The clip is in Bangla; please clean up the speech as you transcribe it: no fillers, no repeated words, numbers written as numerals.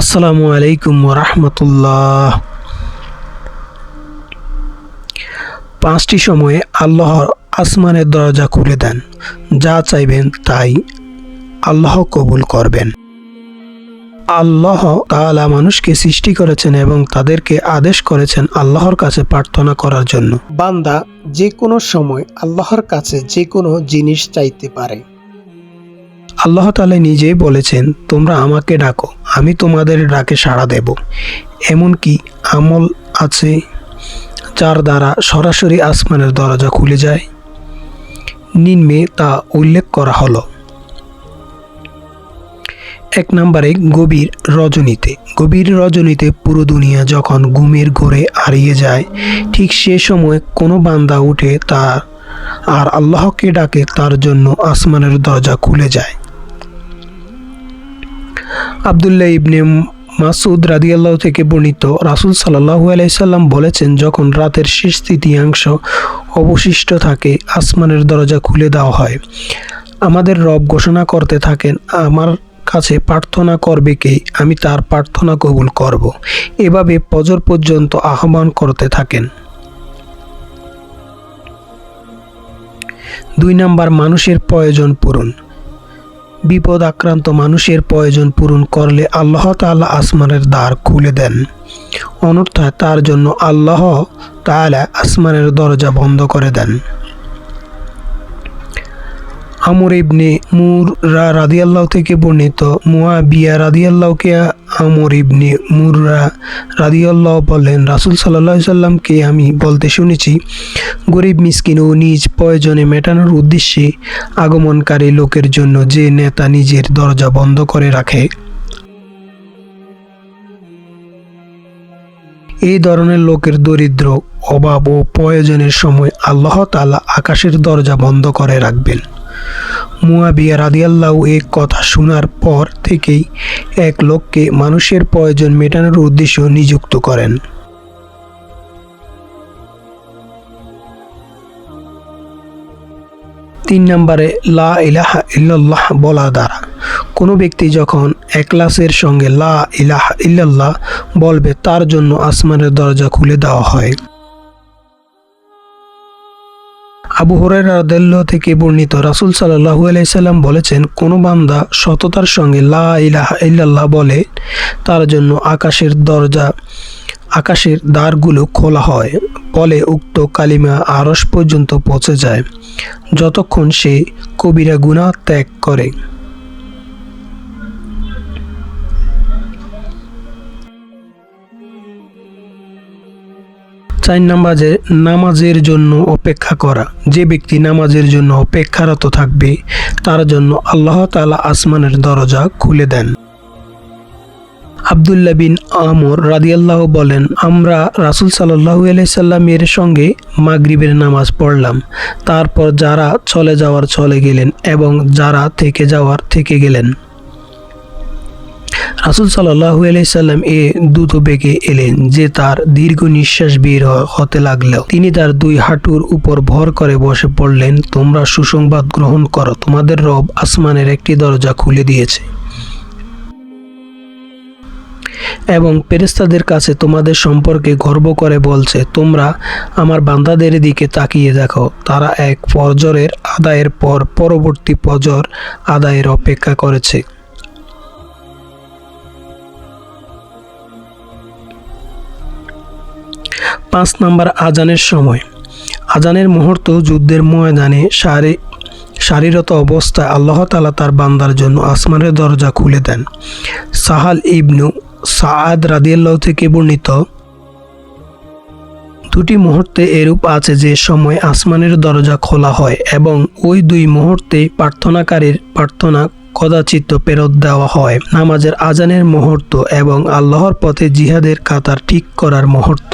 আসসালামু আলাইকুম রাহমাতুল্লাহ। 5টি সময়ে আল্লাহ আসমানের দরজা খুলে দেন, যা চাইবেন তাই আল্লাহ কবুল করবেন। আল্লাহ তাআলা মানুষকে সৃষ্টি করেছেন এবং তাদেরকে আদেশ করেছেন আল্লাহর কাছে প্রার্থনা করার জন্য। বান্দা যে কোনো সময় আল্লাহর কাছে যে কোনো জিনিস চাইতে পারে। আল্লাহ তাআলা নিজেই বলেছেন, তোমরা আমাকে ডাকো, আমি তোমাদের ডাকে সাড়া দেব। এমনকি আমল আছে যার দ্বারা সরাসরি আসমানের দরজা খুলে যায়। নিম্নে তা উল্লেখ করা হলো। 1 নম্বরে গভীর রজনীতে পুরো দুনিয়া যখন ঘুমের ঘোরে হারিয়ে যায়, ঠিক সে সময় কোনো বান্দা উঠে আর আল্লাহকে ডাকে, তার জন্য আসমানের দরজা খুলে যায়। আব্দুল্লাহ ইবনে মাসউদ রাদিয়াল্লাহু থেকে বর্ণিত, রাসূল সাল্লাল্লাহু আলাইহি সাল্লাম বলেছেন, যখন রাতের শেষ তৃতীয়াংশ অবশিষ্ট থাকে, আসমানের দরজা খুলে দেওয়া হয়। আমাদের রব ঘোষণা করতে থাকেন, আমার কাছে প্রার্থনা করবে কে, আমি তার প্রার্থনা কবুল করব। এভাবে ফজর পর্যন্ত আহ্বান করতে থাকেন। 2 নম্বর, মানুষের প্রয়োজন পূরণ। বিপদ আক্রান্ত মানুষের প্রয়োজন পূরণ করলে আল্লাহ তাআলা আসমানের দ্বার খুলে দেন, অন্যথায় তার জন্য আল্লাহ তাআলা আসমানের দরজা বন্ধ করে দেন। আমর ইবনে মুররা রাদিয়াল্লাহু থেকে বর্ণিত, মুয়াবিয়া রাদিয়াল্লাহুকে আমর ইবনে মুররা রাদিয়াল্লাহু বলেন, রাসূল সাল্লাল্লাহু আলাইহি সাল্লামকে আমি বলতে শুনেছি, গরিব মিসকিন ও নিজ প্রয়োজনে মেটানোর উদ্দেশ্যে আগমনকারী লোকের জন্য যে নেতা নিজের দরজা বন্ধ করে রাখে, এই ধরনের লোকের দরিদ্র, অভাব ও প্রয়োজনের সময় আল্লাহ তাআলা আকাশের দরজা বন্ধ করে রাখবেন। মুয়াবিয়া রাদিয়াল্লাহু এই কথা শোনার পর থেকেই এক লোককে মানুষের প্রয়োজন মেটানোর উদ্দেশ্যে নিযুক্ত করেন। 3 নম্বরে, লা ইলাহা ইল্লাল্লাহ বলা দ্বারা। কোনো ব্যক্তি যখন ইখলাসের সঙ্গে লা ইলাহা ইল্লাল্লাহ বলবে, তার জন্য আসমানের দরজা খুলে দেওয়া হয়। আবু হুরায়রা রাদিয়াল্লাহু থেকে বর্ণিত, রাসূল সাল্লাল্লাহু আলাইহি সাল্লাম বলেছেন, কোনো বান্দা সততার সঙ্গে লা ইলাহা ইল্লাল্লাহ বলে, তার জন্য আকাশের দ্বারগুলো খোলা হয়। বলে উক্ত কালিমা আরশ পর্যন্ত পৌঁছে যায়, যতক্ষণ সে কবিরা গুনাহ ত্যাগ করে। 4 নম্বরে, নামাজের জন্য অপেক্ষা করা। যে ব্যক্তি নামাজের জন্য অপেক্ষারত থাকবে, তার জন্য আল্লাহ তাআলা আসমানের দরজা খুলে দেন। আব্দুল্লাহ বিন আমর রাদিয়াল্লাহু বলেন, আমরা রাসূল সাল্লাল্লাহু আলাইহি সাল্লামের সঙ্গে মাগরিবের নামাজ পড়লাম। তারপর যারা চলে যাওয়ার চলে গেলেন এবং যারা থেকে যাওয়ার থেকে গেলেন। রাসূল সাল্লাল্লাহু আলাইহি সাল্লাম দ্রুত বেগে এলেন যে তার দীর্ঘ নিঃশ্বাস বের হতে লাগলো। তিনি তার 2 হাঁটুর উপর ভর করে বসে পড়লেন, তোমরা সুসংবাদ গ্রহণ করো, তোমাদের রব আসমানের একটি দরজা খুলে দিয়েছে এবং ফেরেশতাদের কাছে তোমাদের সম্পর্কে গর্ব করে বলছে, তোমরা আমার বান্দাদের দিকে তাকিয়ে দেখো, তারা এক ফজরের আদায়ের পর পরবর্তী ফজর আদায়ের অপেক্ষা করেছে। 5 নম্বর, আজানের সময়। আজানের মুহূর্ত যুদ্ধের ময়দানে শারীরত অবস্থায় আল্লাহ তাআলা তার বান্দার জন্য আসমানের দরজা খুলে দেন। সাহাল ইবনু সাআদ রাদিয়াল্লাহু থেকে বর্ণিত, 2টি মুহূর্তে এরূপ আছে যে সময় আসমানের দরজা খোলা হয় এবং ওই 2 মুহূর্তে প্রার্থনাকারীর প্রার্থনা কদাচিৎ ফেরত দেওয়া হয়। নামাজের আজানের মুহূর্ত এবং আল্লাহর পথে জিহাদের কাতার ঠিক করার মুহূর্ত।